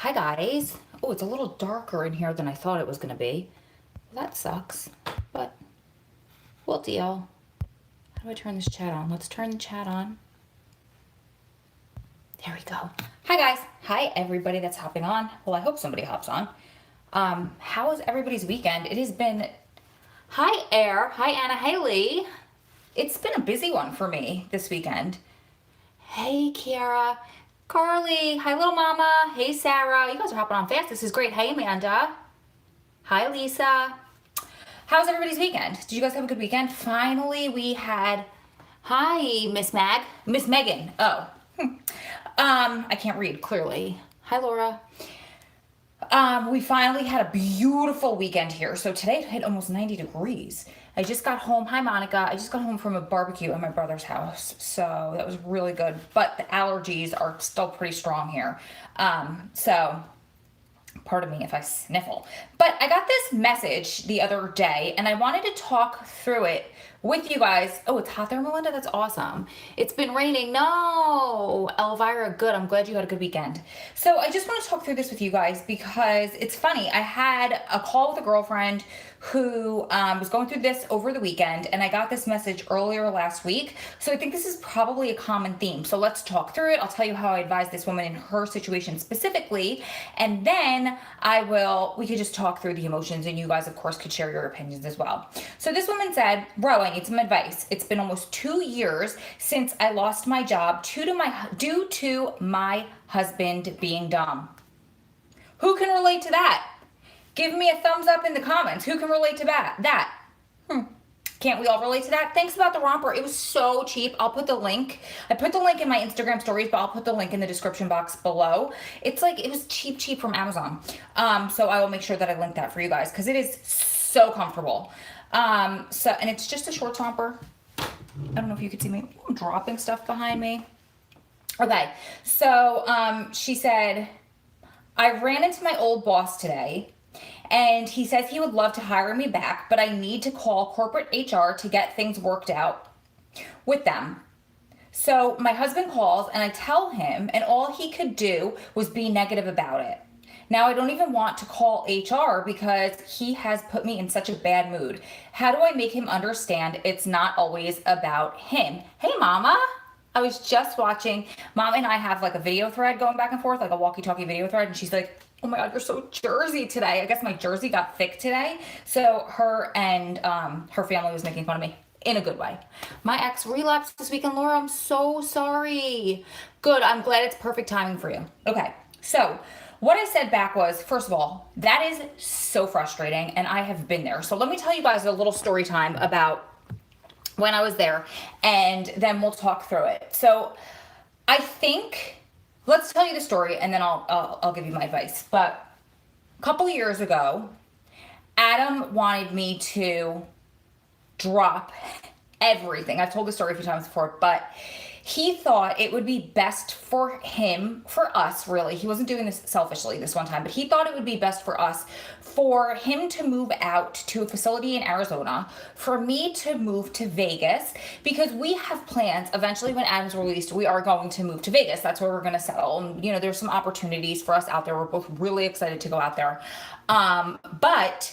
Hi guys. Oh, it's a little darker in here than I thought it was going to be. Well, that sucks, but we'll deal. How do I turn this chat on? Let's turn the chat on. There we go. Hi guys. Hi everybody that's hopping on. Well, I hope somebody hops on. How was everybody's weekend? It has been... Hi Air. Hi Anna. Hey Lee. It's been a busy one for me this weekend. Hey Kiara. Carly. Hi little mama. Hey Sarah. You guys are hopping on fast. This is great. Hey Amanda. Hi Lisa. How's everybody's weekend? Did you guys have a good weekend? Finally, we had... Hi, Miss Megan. Oh. I can't read clearly. Hi, Laura. We finally had a beautiful weekend here. So today it hit almost 90 degrees. I just got home. Hi, Monica. I just got home from a barbecue at my brother's house. So that was really good. But the allergies are still pretty strong here. So pardon me if I sniffle. But I got this message the other day and I wanted to talk through it with you guys. Oh, it's hot there, Melinda? That's awesome. It's been raining. No, Elvira, good. I'm glad you had a good weekend. So I just want to talk through this with you guys because it's funny. I had a call with a girlfriend who was going through this over the weekend, and I got this message earlier last week. So I think this is probably a common theme. So let's talk through it. I'll tell you how I advise this woman in her situation specifically, and then we could just talk through the emotions, and you guys, of course, could share your opinions as well. So this woman said, bro, I need some advice. It's been almost 2 years since I lost my job due to my husband being dumb. Who can relate to that? Give me a thumbs up in the comments. Who can relate to that? Can't we all relate to that? Thanks about the romper. It was so cheap. I'll put the link. I put the link in my Instagram stories, but I'll put the link in the description box below. It's like, it was cheap from Amazon. So I will make sure that I link that for you guys because it is so comfortable. And it's just a short romper. I don't know if you could see me. I'm dropping stuff behind me. Okay. So she said, I ran into my old boss today. And he says he would love to hire me back, but I need to call corporate HR to get things worked out with them. So my husband calls and I tell him, and all he could do was be negative about it. Now I don't even want to call HR because he has put me in such a bad mood. How do I make him understand it's not always about him? Hey, Mama. I was just watching. Mom and I have like a video thread going back and forth, like a walkie-talkie video thread, and she's like, oh my God, you're so Jersey today. I guess my Jersey got thick today. So her and her family was making fun of me in a good way. My ex relapsed this weekend, Laura. I'm so sorry. Good. I'm glad it's perfect timing for you. Okay. So what I said back was, first of all, that is so frustrating and I have been there. So let me tell you guys a little story time about when I was there and then we'll talk through it. So I think... Let's tell you the story, and then I'll give you my advice. But a couple of years ago, Adam wanted me to drop everything. I've told the story a few times before, but he thought it would be best for us, really. He wasn't doing this selfishly this one time, but he thought it would be best for him to move out to a facility in Arizona, for me to move to Vegas, because we have plans. Eventually, when Adam's released, we are going to move to Vegas. That's where we're going to settle. And, there's some opportunities for us out there. We're both really excited to go out there. But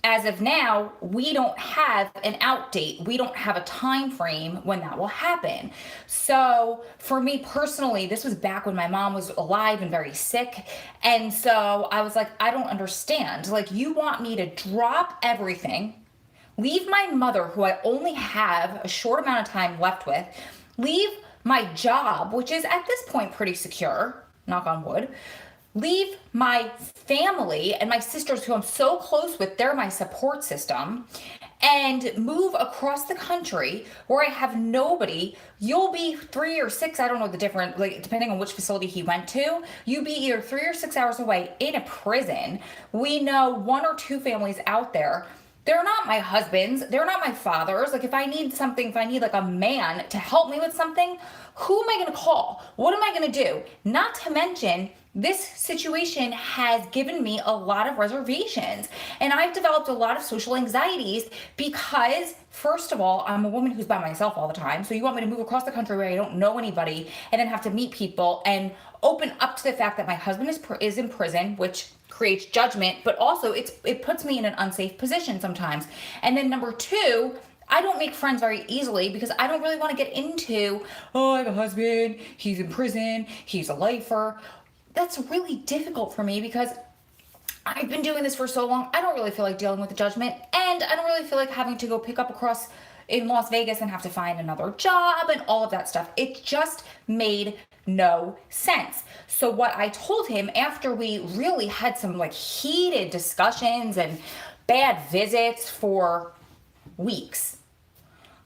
as of now, we don't have an out date. We don't have a time frame when that will happen. So for me personally, this was back when my mom was alive and very sick. And so I was like, I don't understand. Like, you want me to drop everything, leave my mother, who I only have a short amount of time left with, leave my job, which is at this point pretty secure, knock on wood, leave my family and my sisters who I'm so close with, they're my support system, and move across the country where I have nobody. You'll be 3 or 6, I don't know the difference, like depending on which facility he went to, you'd be either 3 or 6 hours away in a prison. We know 1 or 2 families out there. They're not my husbands. They're not my fathers. Like if I need like a man to help me with something, who am I going to call? What am I going to do? Not to mention, this situation has given me a lot of reservations, and I've developed a lot of social anxieties because, first of all, I'm a woman who's by myself all the time. So you want me to move across the country where I don't know anybody and then have to meet people and open up to the fact that my husband is in prison, which creates judgment, but also it puts me in an unsafe position sometimes. And then number two, I don't make friends very easily because I don't really want to get into, oh, I have a husband, he's in prison, he's a lifer. That's really difficult for me because I've been doing this for so long. I don't really feel like dealing with the judgment, and I don't really feel like having to go pick up across in Las Vegas and have to find another job and all of that stuff. It just made no sense. So what I told him after we really had some like heated discussions and bad visits for weeks,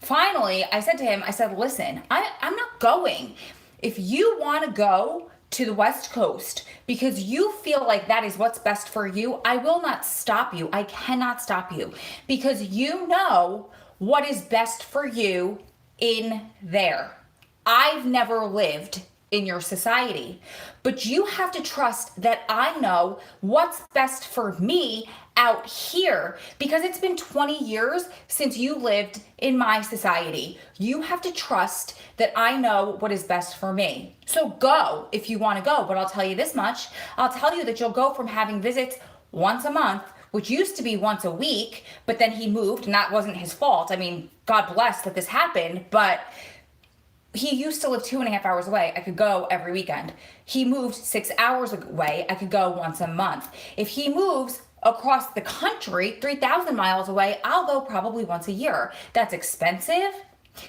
finally I said to him, I said, listen, I'm not going. If you want to go to the West Coast because you feel like that is what's best for you, I will not stop you. I cannot stop you because you know what is best for you in there. I've never lived in your society, but you have to trust that I know what's best for me out here because it's been 20 years since you lived in my society. You have to trust that I know what is best for me. So go if you want to go, but I'll tell you this much. I'll tell you that you'll go from having visits once a month, which used to be once a week, but then he moved and that wasn't his fault. I mean, God bless that this happened, but he used to live 2.5 hours away. I could go every weekend. He moved 6 hours away. I could go once a month. If he moves across the country, 3,000 miles away, I'll go probably once a year. That's expensive.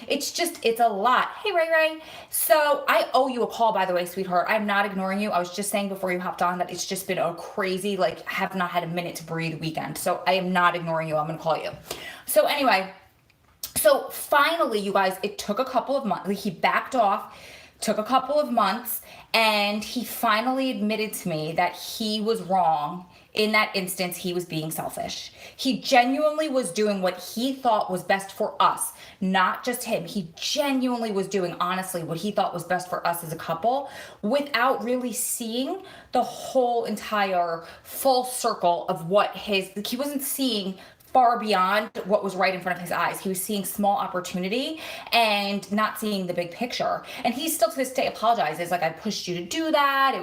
It's a lot. Hey, Ray Ray. So I owe you a call, by the way, sweetheart. I'm not ignoring you. I was just saying before you hopped on that it's just been a crazy, like, have not had a minute to breathe weekend. So I am not ignoring you. I'm going to call you. So anyway, so finally, you guys, it took a couple of months. He backed off, took a couple of months, and he finally admitted to me that he was wrong. In that instance, he was being selfish. He genuinely was doing what he thought was best for us, not just him. He genuinely was doing, honestly, what he thought was best for us as a couple without really seeing the whole entire full circle of what he wasn't seeing far beyond what was right in front of his eyes. He was seeing small opportunity and not seeing the big picture. And he still to this day apologizes. Like, I pushed you to do that.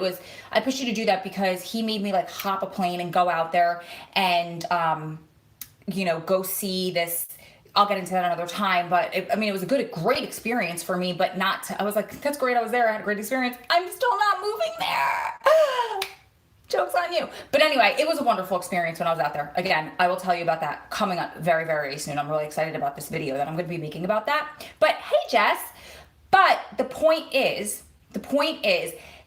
I pushed you to do that because he made me like hop a plane and go out there and, go see this. I'll get into that another time, but it was a great experience for me, but I was like, that's great. I was there. I had a great experience. I'm still not moving there. Joke's on you. But anyway, it was a wonderful experience when I was out there. Again, I will tell you about that coming up very, very soon. I'm really excited about this video that I'm going to be making about that. But hey, Jess, but the point is,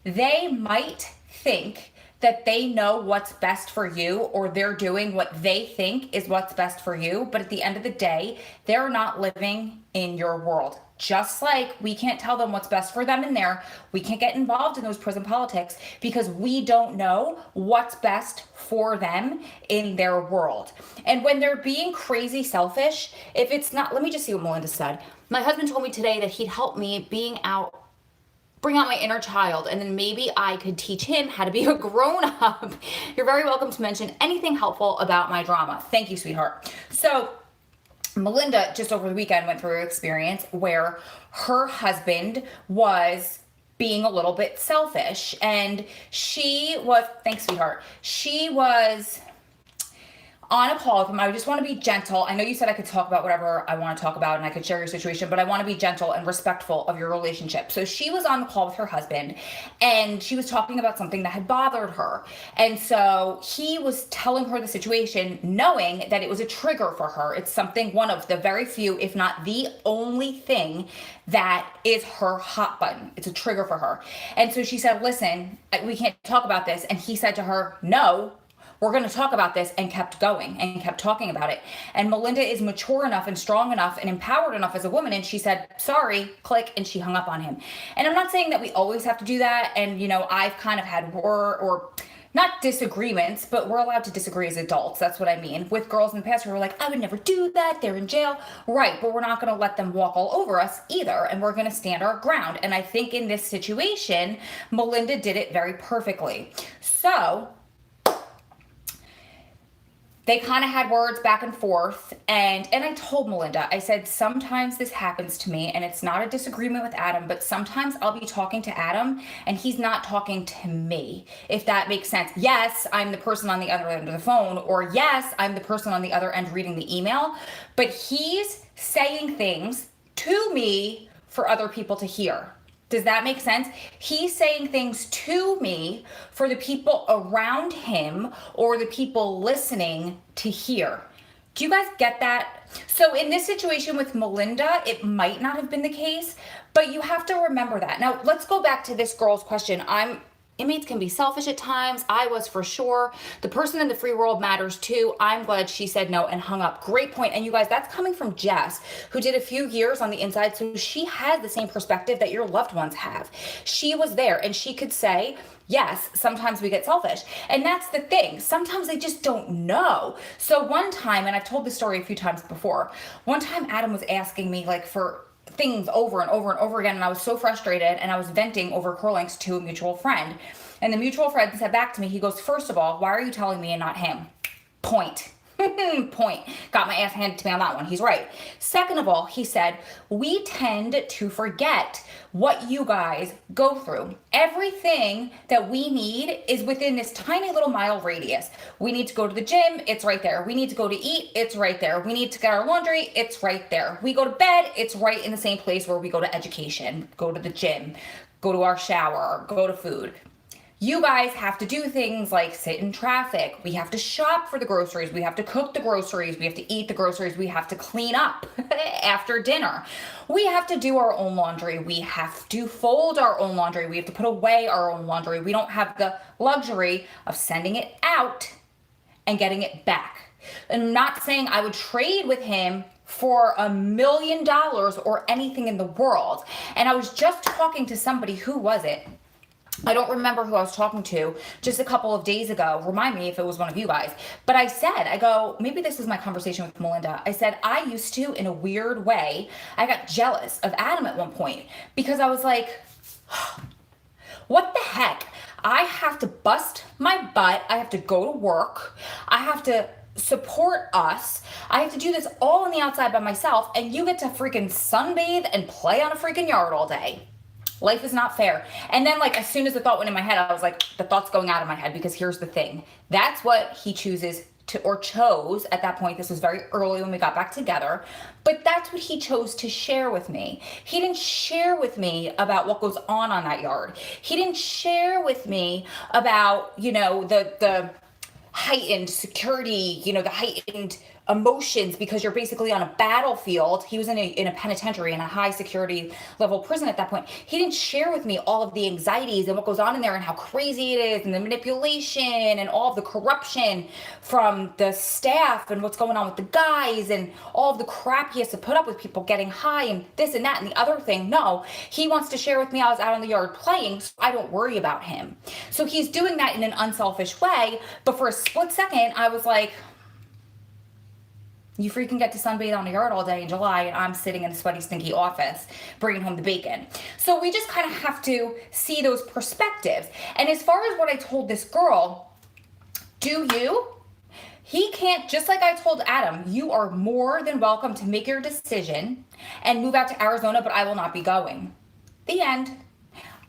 they might think that they know what's best for you, or they're doing what they think is what's best for you. But at the end of the day, they're not living in your world. Just like we can't tell them what's best for them in there, we can't get involved in those prison politics because we don't know what's best for them in their world. And when they're being crazy selfish, if it's not, let me just see what Melinda said. My husband told me today that he'd help me bring out my inner child, and then maybe I could teach him how to be a grown-up. You're very welcome to mention anything helpful about my drama. Thank you, sweetheart. So Melinda just over the weekend went through an experience where her husband was being a little bit selfish, and thanks, sweetheart. She was on a call with him. I just want to be gentle. I know you said I could talk about whatever I want to talk about and I could share your situation, but I want to be gentle and respectful of your relationship. So she was on the call with her husband and she was talking about something that had bothered her. And so he was telling her the situation, knowing that it was a trigger for her. It's one of the very few, if not the only thing that is her hot button. It's a trigger for her. And so she said, listen, we can't talk about this. And he said to her, no, we're going to talk about this, and kept going and kept talking about it. And Melinda is mature enough and strong enough and empowered enough as a woman. And she said, sorry, click. And she hung up on him. And I'm not saying that we always have to do that. And, I've kind of had not disagreements, but we're allowed to disagree as adults. That's what I mean. With girls in the past, we were like, I would never do that. They're in jail. Right. But we're not going to let them walk all over us either. And we're going to stand our ground. And I think in this situation, Melinda did it very perfectly. So they kind of had words back and forth, and I told Melinda, I said, sometimes this happens to me, and it's not a disagreement with Adam, but sometimes I'll be talking to Adam and he's not talking to me, if that makes sense. Yes, I'm the person on the other end of the phone, or yes, I'm the person on the other end reading the email, but he's saying things to me for other people to hear. Does that make sense? He's saying things to me for the people around him or the people listening to hear. Do you guys get that? So in this situation with Melinda, it might not have been the case, but you have to remember that. Now, let's go back to this girl's question. Inmates can be selfish at times. I was for sure. The person in the free world matters too. I'm glad she said no and hung up. Great point. And you guys, that's coming from Jess, who did a few years on the inside. So she has the same perspective that your loved ones have. She was there and she could say, yes, sometimes we get selfish. And that's the thing. Sometimes they just don't know. So one time, and I've told this story a few times before, one time Adam was asking me like for things over and over and over again, and I was so frustrated, and I was venting over curl links to a mutual friend, and the mutual friend said back to me, he goes, first of all, why are you telling me and not him? Point. Point. Got my ass handed to me on that one. He's right. Second of all, he said, we tend to forget what you guys go through. Everything that we need is within this tiny little mile radius. We need to go to the gym, it's right there. We need to go to eat, it's right there. We need to get our laundry, it's right there. We go to bed, it's right in the same place where we go to education, go to the gym, go to our shower, go to food. You guys have to do things like sit in traffic. We have to shop for the groceries. We have to cook the groceries. We have to eat the groceries. We have to clean up after dinner. We have to do our own laundry. We have to fold our own laundry. We have to put away our own laundry. We don't have the luxury of sending it out and getting it back. And I'm not saying I would trade with him for $1 million or anything in the world. And I was just talking to somebody, who was it? I don't remember who I was talking to just a couple of days ago. Remind me if it was one of you guys. But I go, maybe this was my conversation with Melinda. I said, I used to, in a weird way, I got jealous of Adam at one point because I was like, what the heck? I have to bust my butt. I have to go to work. I have to support us. I have to do this all on the outside by myself. And you get to freaking sunbathe and play on a freaking yard all day. Life is not fair. And then like as soon as the thought went in my head, I was like, the thought's going out of my head, because here's the thing. That's what he chooses to, or chose at that point. This was very early when we got back together, but that's what he chose to share with me. He didn't share with me about what goes on that yard. He didn't share with me about, the heightened security, the heightened emotions, because you're basically on a battlefield. He was in a penitentiary, in a high security level prison at that point. He didn't share with me all of the anxieties and what goes on in there and how crazy it is, and the manipulation and all of the corruption from the staff and what's going on with the guys and all of the crap he has to put up with, people getting high and this and that and the other thing. No, he wants to share with me I was out in the yard playing, so I don't worry about him. So he's doing that in an unselfish way, but for a split second I was like, you freaking get to sunbathe on the yard all day in July, and I'm sitting in a sweaty, stinky office bringing home the bacon. So we just kind of have to see those perspectives. And as far as what I told this girl, he can't, just like I told Adam, you are more than welcome to make your decision and move out to Arizona, but I will not be going. The end.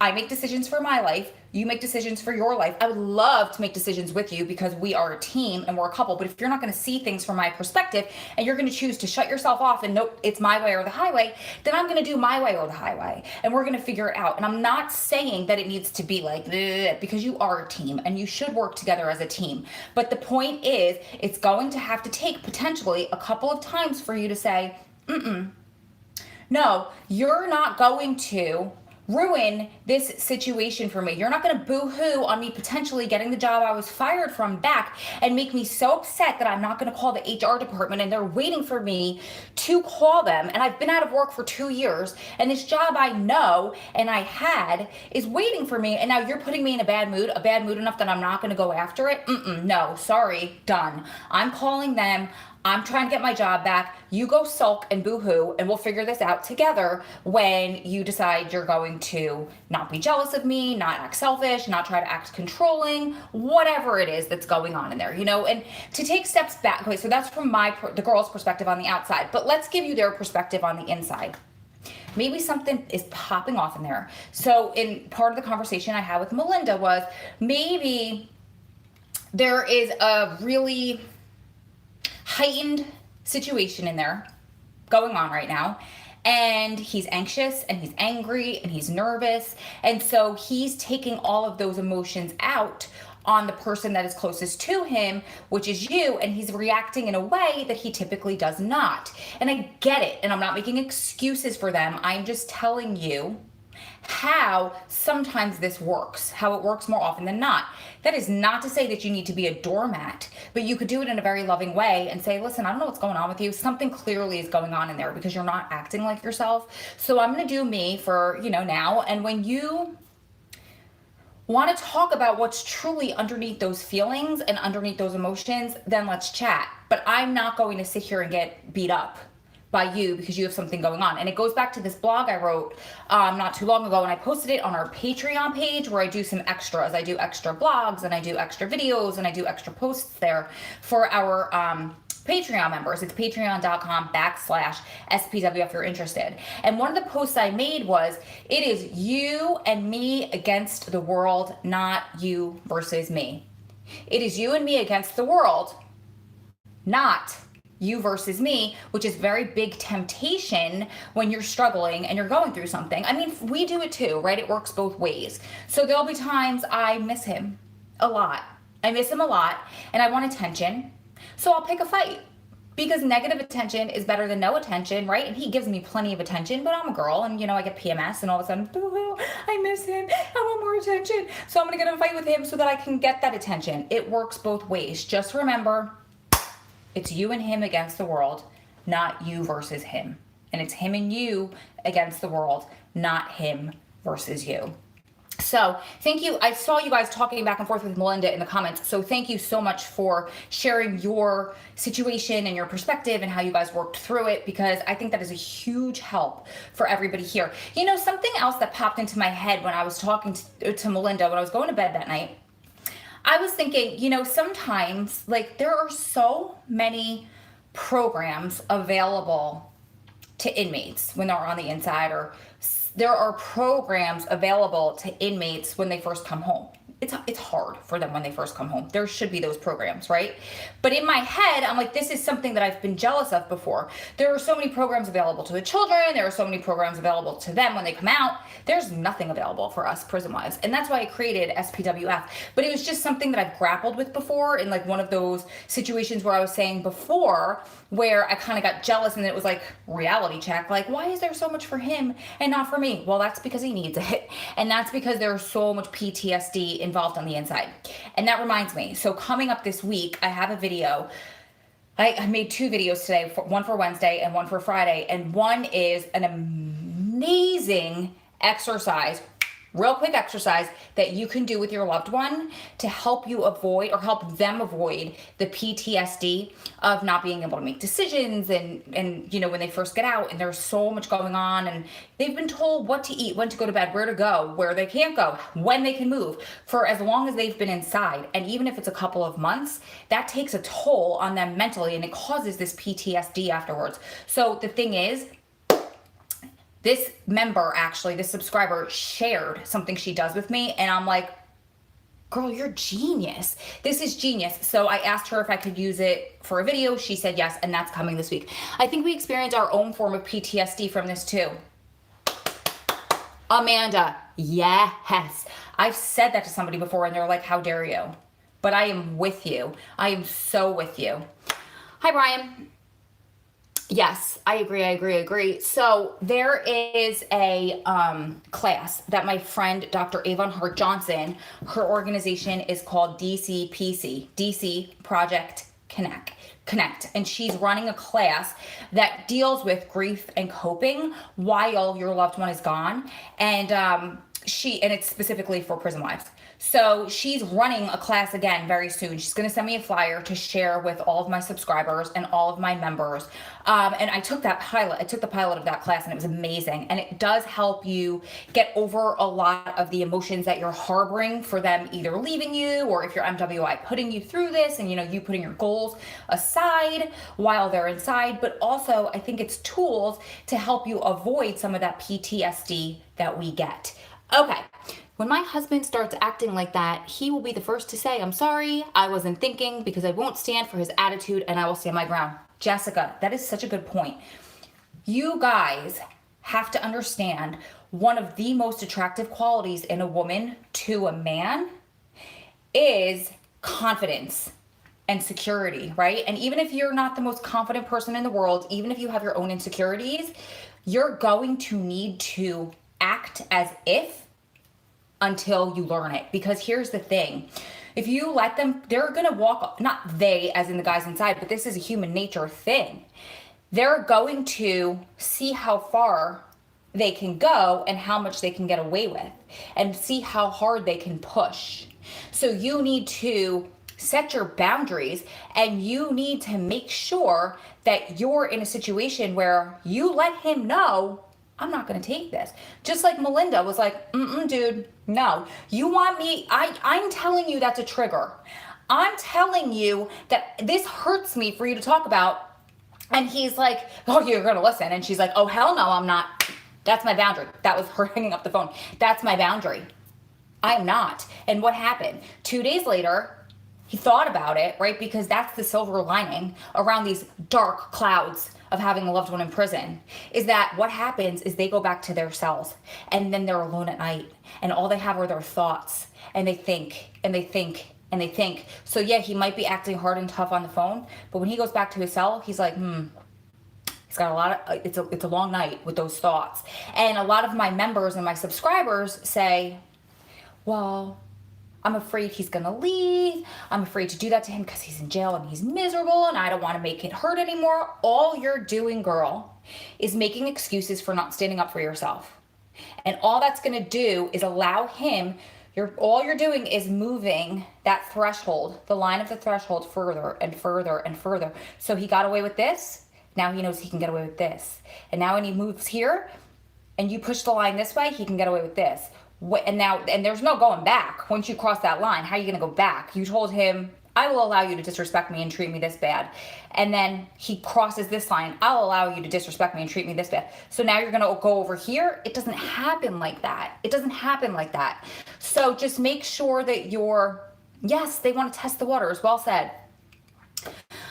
I make decisions for my life. You make decisions for your life. I would love to make decisions with you because we are a team and we're a couple. But if you're not going to see things from my perspective and you're going to choose to shut yourself off and nope, it's my way or the highway, then I'm going to do my way or the highway. And we're going to figure it out. And I'm not saying that it needs to be like bleh, because you are a team and you should work together as a team. But the point is, it's going to have to take potentially a couple of times for you to say, no, you're not going to ruin this situation for me. You're not going to boo-hoo on me potentially getting the job I was fired from back and make me so upset that I'm not going to call the HR department and they're waiting for me to call them. And I've been out of work for 2 years and this job I know and I had is waiting for me. And now you're putting me in a bad mood enough that I'm not going to go after it. No, sorry, done. I'm calling them. I'm trying to get my job back. You go sulk and boo-hoo, and we'll figure this out together when you decide you're going to not be jealous of me, not act selfish, not try to act controlling, whatever it is that's going on in there, you know? And to take steps back, okay, so that's from the girl's perspective on the outside, but let's give you their perspective on the inside. Maybe something is popping off in there. So in part of the conversation I had with Melinda was maybe there is a really heightened situation in there going on right now, and he's anxious and he's angry and he's nervous, and so he's taking all of those emotions out on the person that is closest to him, which is you, and he's reacting in a way that he typically does not. And I get it, and I'm not making excuses for them. I'm just telling you how sometimes this works, how it works more often than not. That is not to say that you need to be a doormat, but you could do it in a very loving way and say, listen, I don't know what's going on with you. Something clearly is going on in there because you're not acting like yourself. So I'm going to do me for, now. And when you want to talk about what's truly underneath those feelings and underneath those emotions, then let's chat. But I'm not going to sit here and get beat up by you because you have something going on. And it goes back to this blog I wrote not too long ago, and I posted it on our Patreon page where I do some extras. I do extra blogs and I do extra videos and I do extra posts there for our Patreon members. It's patreon.com/SPWF if you're interested. And one of the posts I made was, it is you and me against the world, not you versus me. It is you and me against the world, not you versus me, which is very big temptation when you're struggling and you're going through something. I mean, we do it too, right? It works both ways. So there'll be times I miss him a lot. I miss him a lot and I want attention. So I'll pick a fight because negative attention is better than no attention, right? And he gives me plenty of attention, but I'm a girl and, I get PMS and all of a sudden, boo-hoo, I miss him. I want more attention. So I'm going to get in a fight with him so that I can get that attention. It works both ways. Just remember, it's you and him against the world, not you versus him. And it's him and you against the world, not him versus you. So thank you. I saw you guys talking back and forth with Melinda in the comments. So thank you so much for sharing your situation and your perspective and how you guys worked through it, because I think that is a huge help for everybody here. Something else that popped into my head when I was talking to Melinda when I was going to bed that night, I was thinking, sometimes there are so many programs available to inmates when they're on the inside, or there are programs available to inmates when they first come home. It's hard for them when they first come home. There should be those programs, right? But in my head, I'm like, this is something that I've been jealous of before. There are so many programs available to the children. There are so many programs available to them when they come out. There's nothing available for us prison wives. And that's why I created SPWF. But it was just something that I've grappled with before in one of those situations where I was saying before, where I kind of got jealous and it was reality check. Why is there so much for him and not for me? Well, that's because he needs it. And that's because there's so much PTSD involved on the inside. And that reminds me, so coming up this week, I have a video. I made 2 videos today, one for Wednesday and one for Friday. And one is an amazing exercise, real quick exercise that you can do with your loved one to help you avoid or help them avoid the PTSD of not being able to make decisions and when they first get out and there's so much going on and they've been told what to eat, when to go to bed, where to go, where they can't go, when they can move for as long as they've been inside. And even if it's a couple of months, that takes a toll on them mentally and it causes this PTSD afterwards. So the thing is, this subscriber shared something she does with me, and I'm like, girl, you're genius. This is genius. So I asked her if I could use it for a video. She said yes, and that's coming this week. I think we experience our own form of PTSD from this too. Amanda, yes. I've said that to somebody before, and they're like, how dare you? But I am with you. I am so with you. Hi, Brian. Yes, I agree. So there is a class that my friend Dr. Avon Hart Johnson, her organization is called DCPC, DC Project Connect, and she's running a class that deals with grief and coping while your loved one is gone, and it's specifically for prison wives. So she's running a class again very soon. She's going to send me a flyer to share with all of my subscribers and all of my members. And I took the pilot of that class, and it was amazing. And it does help you get over a lot of the emotions that you're harboring for them either leaving you, or if you're MWI, putting you through this, and you putting your goals aside while they're inside. But also, I think it's tools to help you avoid some of that PTSD that we get. Okay. When my husband starts acting like that, he will be the first to say, I'm sorry, I wasn't thinking, because I won't stand for his attitude and I will stand my ground. Jessica, that is such a good point. You guys have to understand one of the most attractive qualities in a woman to a man is confidence and security, right? And even if you're not the most confident person in the world, even if you have your own insecurities, you're going to need to act as if until you learn it. Because here's the thing. If you let them, they're going to walk, not they as in the guys inside, but this is a human nature thing. They're going to see how far they can go and how much they can get away with, and see how hard they can push. So you need to set your boundaries, and you need to make sure that you're in a situation where you let him know, I'm not going to take this. Just like Melinda was like, dude, no. You want me, I'm telling you that's a trigger. I'm telling you that this hurts me for you to talk about. And he's like, oh, you're going to listen. And she's like, oh, hell no, I'm not. That's my boundary. That was her hanging up the phone. That's my boundary. I'm not. And what happened? 2 days later, he thought about it, right? Because that's the silver lining around these dark clouds of having a loved one in prison, is that what happens is they go back to their cells, and then they're alone at night, and all they have are their thoughts, and they think, and they think, and they think. So yeah, he might be acting hard and tough on the phone, but when he goes back to his cell, he's like, he's got a lot of, it's a long night with those thoughts. And a lot of my members and my subscribers say, well, I'm afraid he's going to leave. I'm afraid to do that to him because he's in jail and he's miserable and I don't want to make it hurt anymore. All you're doing, girl, is making excuses for not standing up for yourself. And all that's going to do is allow him, all you're doing is moving that threshold, the line of the threshold further and further and further. So he got away with this. Now he knows he can get away with this. And now when he moves here and you push the line this way, he can get away with this. And there's no going back. Once you cross that line, how are you going to go back? You told him, I will allow you to disrespect me and treat me this bad. And then he crosses this line. I'll allow you to disrespect me and treat me this bad. So now you're going to go over here. It doesn't happen like that. It doesn't happen like that. So just make sure that yes, they want to test the waters. Well said.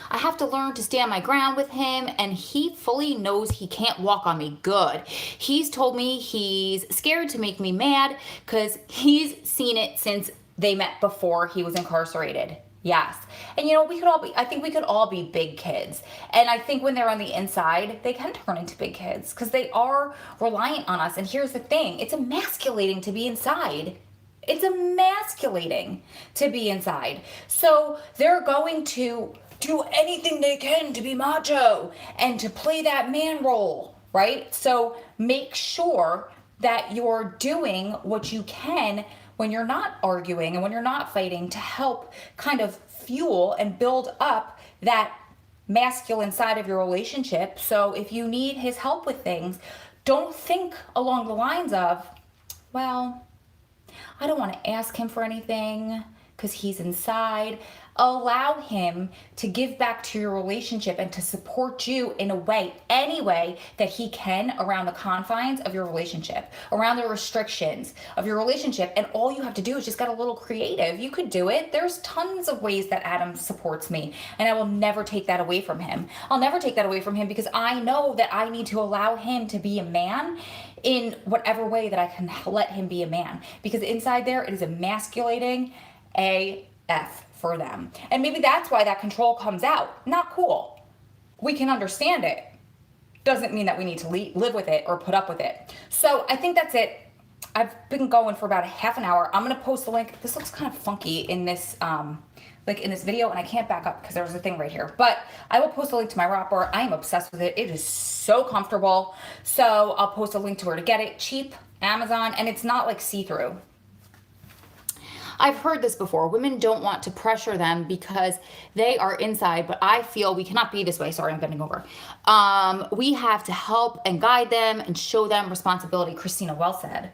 I have to learn to stand my ground with him, and he fully knows he can't walk on me. Good. He's told me he's scared to make me mad because he's seen it since they met before he was incarcerated. Yes. And I think we could all be big kids. And I think when they're on the inside, they can turn into big kids because they are reliant on us. And here's the thing, it's emasculating to be inside. It's emasculating to be inside. So they're going to do anything they can to be macho and to play that man role, right? So make sure that you're doing what you can when you're not arguing and when you're not fighting to help kind of fuel and build up that masculine side of your relationship. So if you need his help with things, don't think along the lines of, well, I don't want to ask him for anything because he's inside. Allow him to give back to your relationship and to support you in any way that he can around the confines of your relationship, around the restrictions of your relationship. And all you have to do is just get a little creative. You could do it. There's tons of ways that Adam supports me, and I will never take that away from him. I'll never take that away from him because I know that I need to allow him to be a man in whatever way that I can let him be a man, because inside there it is emasculating AF for them. And maybe that's why that control comes out. Not cool. We can understand it. doesn't mean that we need to live with it or put up with it. So I think that's it. I've been going for about a half an hour. I'm gonna post the link. This looks kind of funky in this like in this video, and I can't back up because there's a thing right here. But I will post a link to my wrapper. I am obsessed with it. It is so comfortable. So I'll post a link to where to get it. Cheap, Amazon, and it's not like see-through. I've heard this before. Women don't want to pressure them because they are inside, but I feel we cannot be this way. Sorry, I'm bending over. We have to help and guide them and show them responsibility. Christina, well said.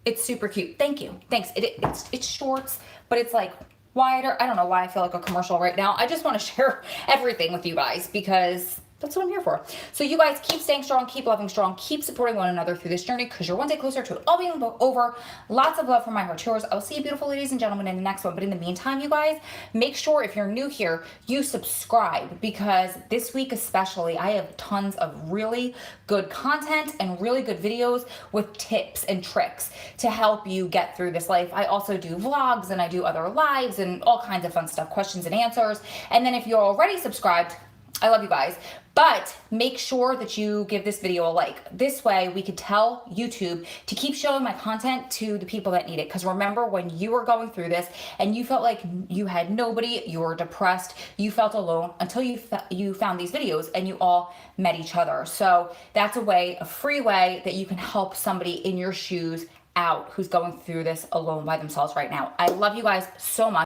It's super cute. Thank you. Thanks. It's shorts, but it's like wider. I don't know why I feel like a commercial right now. I just want to share everything with you guys because that's what I'm here for. So you guys keep staying strong, keep loving strong, keep supporting one another through this journey because you're one day closer to it all being over. Lots of love from my heart to yours. I'll see you beautiful ladies and gentlemen in the next one. But in the meantime, you guys, make sure if you're new here, you subscribe because this week especially, I have tons of really good content and really good videos with tips and tricks to help you get through this life. I also do vlogs and I do other lives and all kinds of fun stuff, questions and answers. And then if you're already subscribed, I love you guys, but make sure that you give this video a like. This way we could tell YouTube to keep showing my content to the people that need it. Because remember when you were going through this and you felt like you had nobody, you were depressed, you felt alone until you found these videos and you all met each other. So that's a free way that you can help somebody in your shoes out who's going through this alone by themselves right now. I love you guys so much.